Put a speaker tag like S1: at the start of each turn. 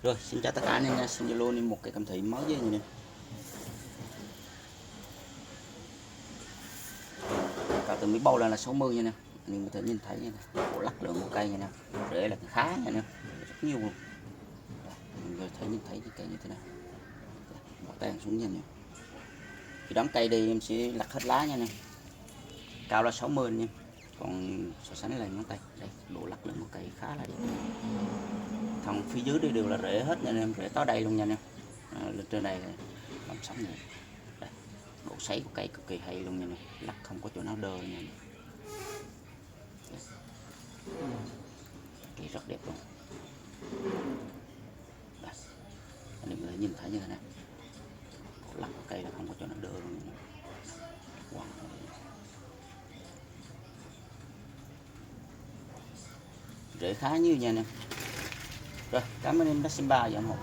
S1: Rồi, xin chào tất cả anh em nha, xin luôn em một cái cảm thị mới với anh em. Cao từ Mỹ bầu lên là 60 nha nè. Anh em có thể nhìn thấy nha nè. Bộ lắc lượng của cây nha nè. Rễ là khá nha nè. Rất nhiều luôn. Mình có thể nhìn thấy cái cây như thế này. Bỏ tay xuống nha nè. Khi đóng cây đi em sẽ lặt hết lá nha nè. Cao là 60 nha. Còn so sánh lại ngón tay. Đây, độ lắc lượng của cây khá là đẹp. Thằng phía dưới đây đều là rễ hết nha em, rễ tới đây luôn nha em. Lên trên này làm sống này. Đây, độ sấy của cây cực kỳ hay luôn nha em, lắc không có chỗ nào đơ nha em. Cây rất đẹp luôn. Đây, anh em có thể nhìn thấy như thế này, độ lắc của cây là không có chỗ nào đơ luôn nha. Wow. Rễ khá nhiều nha em. Rồi, cảm ơn em đã xem bài và ủng hộ.